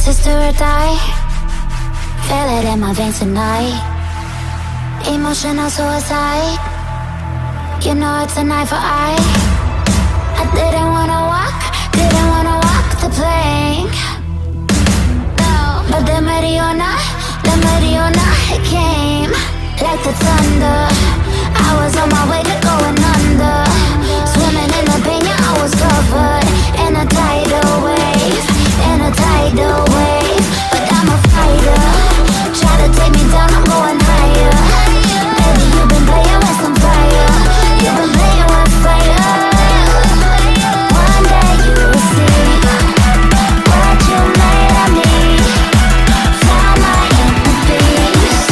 is do or die. Feel it in my veins tonight. Emotional suicide. You know it's an eye for eye. I didn't wanna walk the plank. No, but the Mariona, it came like the thunder. I was on my way to going under. Swimming in the pain, yeah, I was covered in a tidal wave, in a tidal wave. But I'm a fighter. Try to take me down, I'm going higher. Baby, you've been playing with some fire. You've been playing with fire. One day you will see what you made of me. Found my inner peace.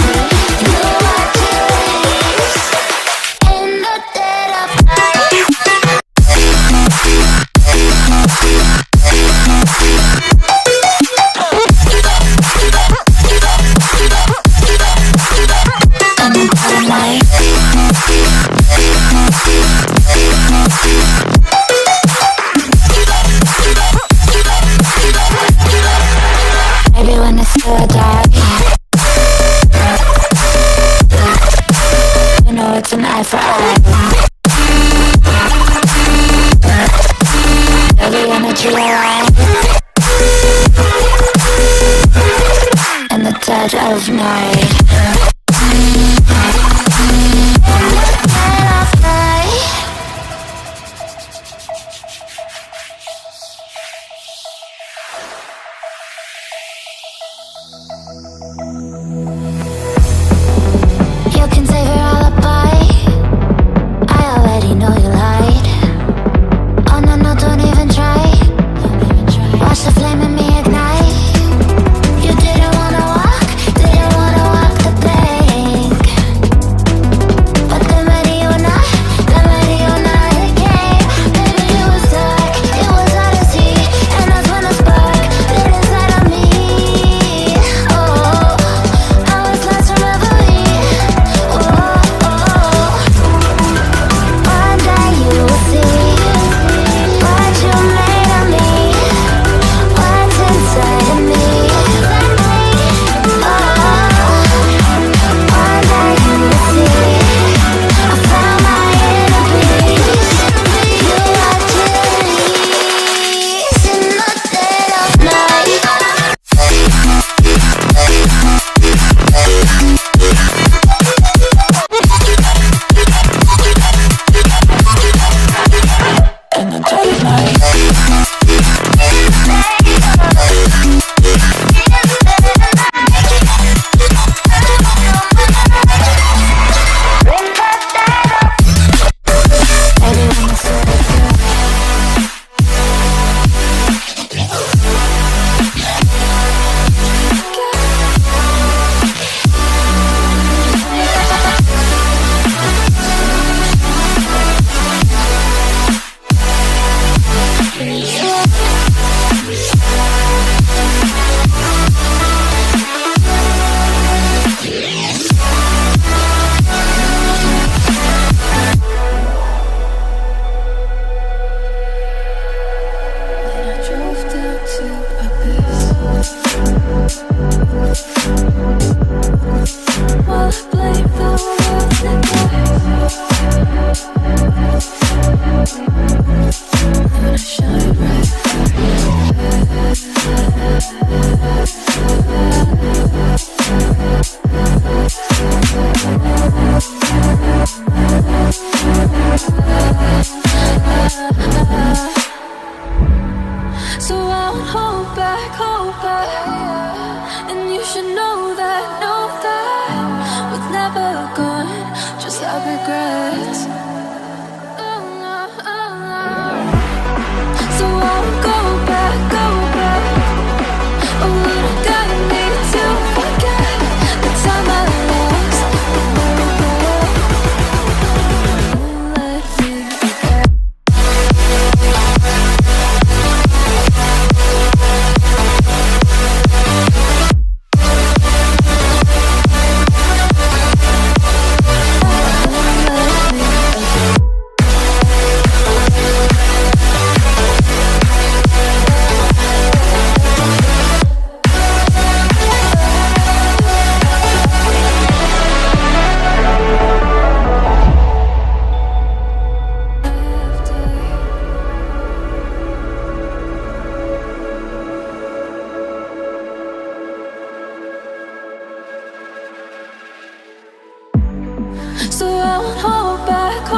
So I won't hold back,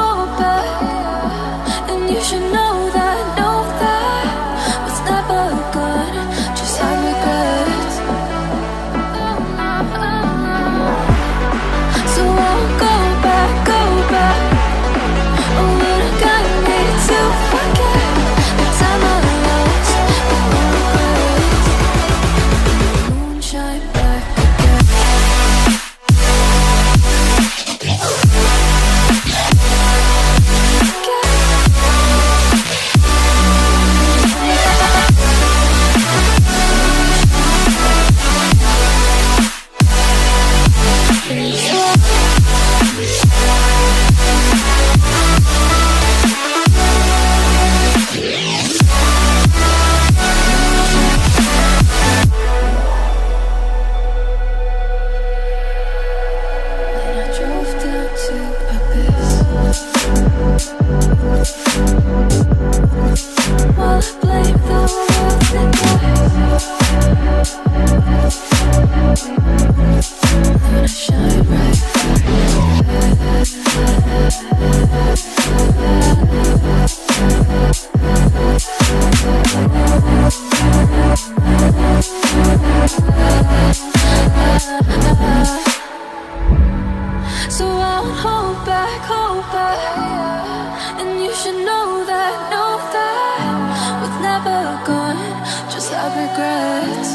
and you should know that what's never good just have regrets. So I won't go back. Oh, would have got me to forget the time I lost with no regrets. Moonshine back again. So I won't hold back, and you should know that what's never gone just have regrets.